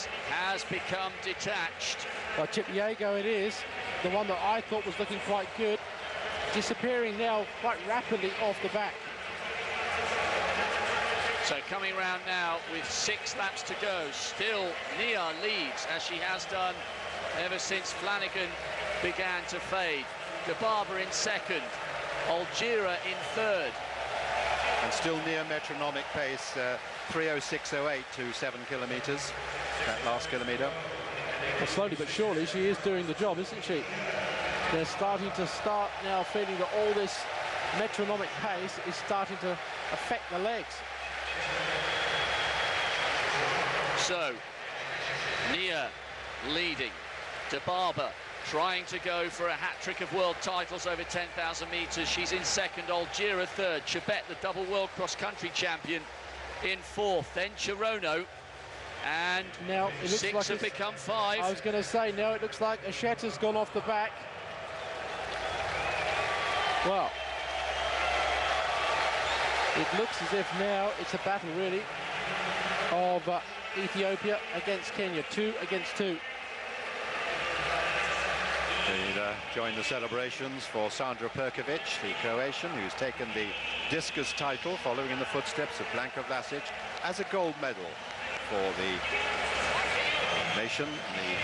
race has become detached. Well, Caayaa it is, the one that I thought was looking quite good, disappearing now quite rapidly off the back. So coming round now with 6 laps to go, still Nia leads, as she has done ever since Flanagan began to fade. De Barber in second, Algira in third. And still near metronomic pace, 3:06.08 to 7 kilometres, that last kilometre. Well, slowly but surely she is doing the job, isn't she? They're starting now feeling that all this metronomic pace is starting to affect the legs. So, Nia leading, De Barber trying to go for a hat-trick of world titles over 10,000 metres. She's in second, Algira third, Chebet, the double world cross-country champion, in fourth, then Chirono, and now it looks 6 like have become 5. I was going to say, now it looks like Asheta's gone off the back. Well, it looks as if now it's a battle, really, of Ethiopia against Kenya, 2 against 2. We'll join the celebrations for Sandra Perkovic, the Croatian, who's taken the discus title, following in the footsteps of Blanka Vlasic, as a gold medal for the nation in the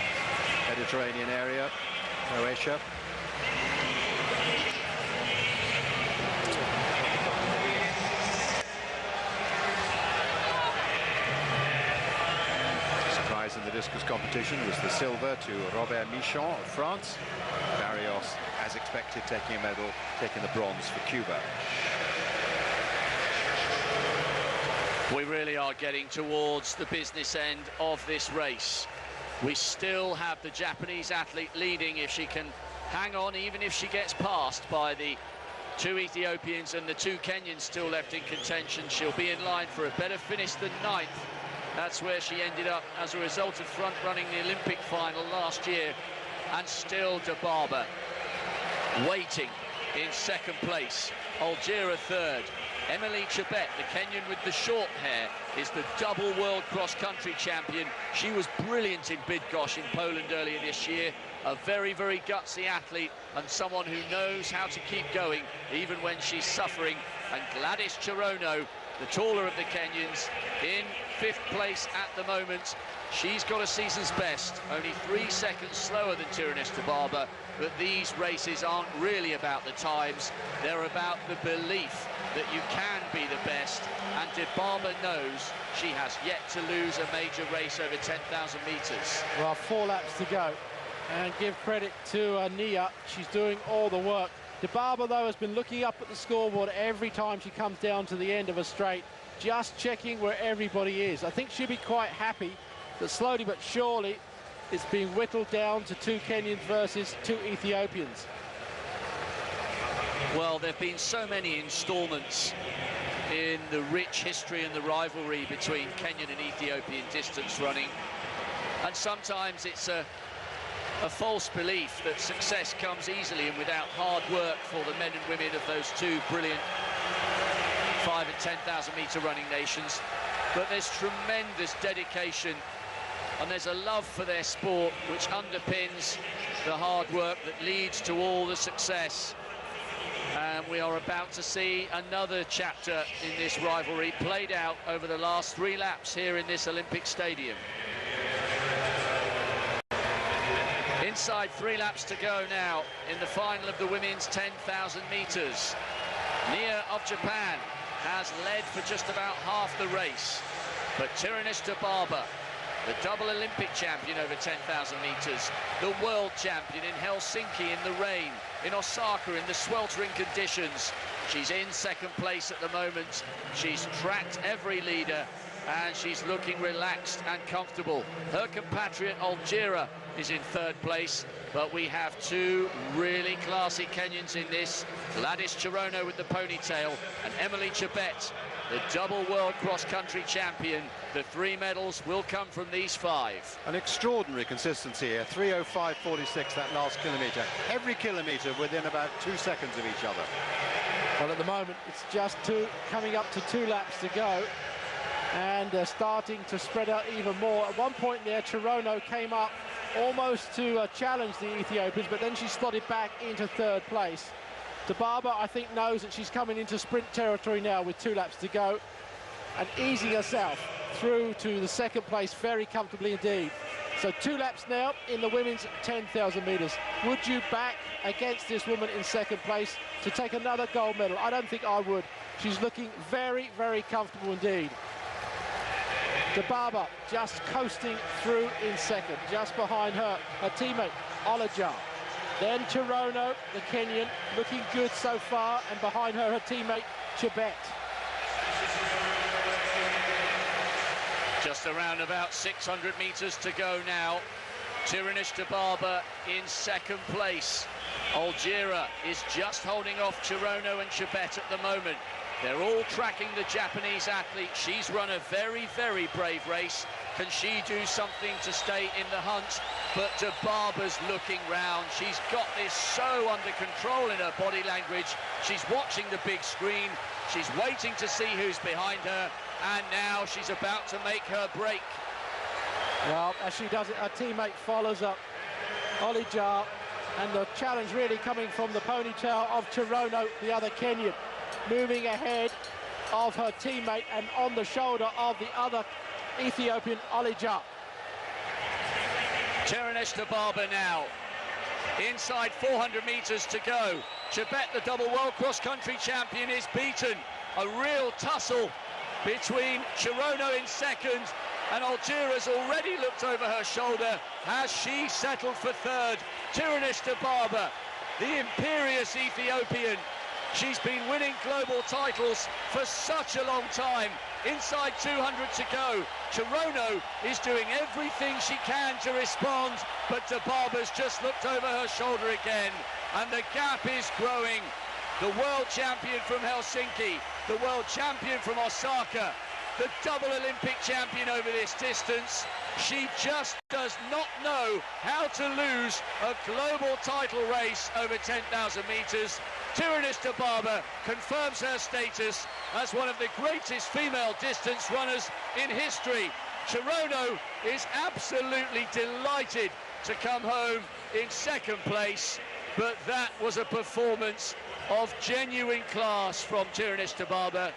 Mediterranean area, Croatia. In the discus competition was the silver to Robert Michon of France. Barrios, as expected, taking a medal, taking the bronze for Cuba. We really are getting towards the business end of this race. We still have the Japanese athlete leading if she can hang on, even if she gets passed by the 2 Ethiopians and the 2 Kenyans still left in contention. She'll be in line for a better finish than 9th. That's where she ended up as a result of front-running the Olympic final last year. And still De Barber waiting in second place. Algira third. Emily Chebet, the Kenyan with the short hair, is the double world cross-country champion. She was brilliant in Bydgoszcz in Poland earlier this year. A very, very gutsy athlete and someone who knows how to keep going even when she's suffering. And Gladys Chirono, the taller of the Kenyans, in 5th place at the moment. She's got a season's best, only 3 seconds slower than Tyrannus de Barber, but these races aren't really about the times, they're about the belief that you can be the best, and de Barber knows she has yet to lose a major race over 10,000 metres. Well, 4 laps to go, and give credit to Nia, she's doing all the work. De Barber, though, has been looking up at the scoreboard every time she comes down to the end of a straight, just checking where everybody is. I think she'll be quite happy that slowly but surely it's being whittled down to 2 Kenyans versus 2 Ethiopians. Well, there have been so many installments in the rich history and the rivalry between Kenyan and Ethiopian distance running, and sometimes it's a false belief that success comes easily and without hard work for the men and women of those 2 brilliant 5 and 10,000 metre running nations. But there's tremendous dedication and there's a love for their sport which underpins the hard work that leads to all the success. And we are about to see another chapter in this rivalry played out over the last 3 laps here in this Olympic stadium. Inside 3 laps to go now in the final of the women's 10,000 metres. Nia of Japan has led for just about half the race, but Tyrannus de Barber, the double Olympic champion over 10,000 metres, the world champion in Helsinki in the rain, in Osaka in the sweltering conditions. She's in second place at the moment. She's tracked every leader and she's looking relaxed and comfortable. Her compatriot Algira is in 3rd place, but we have 2 really classy Kenyans in this. Gladys Chirono with the ponytail and Emily Chebet, the double world cross-country champion. The 3 medals will come from these 5. An extraordinary consistency here, 3:05.46 that last kilometre. Every kilometre within about 2 seconds of each other. Well, at the moment, it's just coming up to 2 laps to go. and they're starting to spread out even more. At one point there, Chirono came up almost to challenge the Ethiopians, but then she slotted back into third place. Dibaba, I think, knows that she's coming into sprint territory now with 2 laps to go, and easing herself through to the second place very comfortably indeed. So 2 laps now in the women's 10,000 metres. Would you back against this woman in second place to take another gold medal? I don't think I would. She's looking very, very comfortable indeed. Dibaba just coasting through in second. Just behind her teammate, Olajar. Then Chirono, the Kenyan, looking good so far, and behind her teammate, Chebet. Just around about 600 metres to go now. Tirinish Dibaba in second place. Algira is just holding off Chirono and Chebet at the moment. They're all tracking the Japanese athlete. She's run a very, very brave race. Can she do something to stay in the hunt? But Dibaba's looking round. She's got this so under control in her body language. She's watching the big screen. She's waiting to see who's behind her. And now she's about to make her break. Well, as she does it, her teammate follows up, Olijar, and the challenge really coming from the ponytail of Chirono, the other Kenyan, moving ahead of her teammate and on the shoulder of the other Ethiopian, Olijar. Tirinish Dibaba now. Inside 400 metres to go. Chebet, the double world cross-country champion, is beaten. A real tussle between Chirono in second, and Algira's already looked over her shoulder. Has she settled for third? Tirinish Dibaba, the imperious Ethiopian. She's been winning global titles for such a long time. Inside 200 to go. Chirono is doing everything she can to respond, but Dibaba's just looked over her shoulder again, and the gap is growing. The world champion from Helsinki, the world champion from Osaka, the double Olympic champion over this distance. She just does not know how to lose a global title race over 10,000 metres. Tirinish Dibaba confirms her status as one of the greatest female distance runners in history. Chirono is absolutely delighted to come home in second place, but that was a performance of genuine class from Tirinish Dibaba.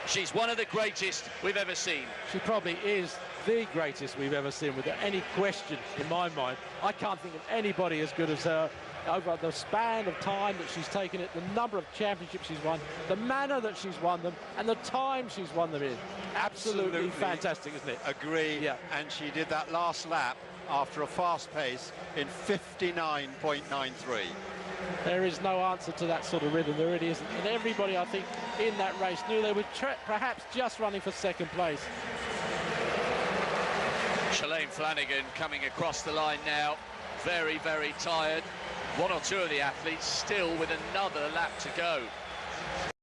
She's one of the greatest we've ever seen. She probably is the greatest we've ever seen, without any question in my mind. I can't think of anybody as good as her over the span of time that she's taken it, the number of championships she's won, the manner that she's won them, and the time she's won them in. Absolutely fantastic, isn't it? Agree. Yeah. And she did that last lap after a fast pace in 59.93. There is no answer to that sort of rhythm. There really isn't. And everybody, I think, in that race knew they were perhaps just running for second place. Shalane Flanagan coming across the line now. Very, very tired. One or two of the athletes still with another lap to go.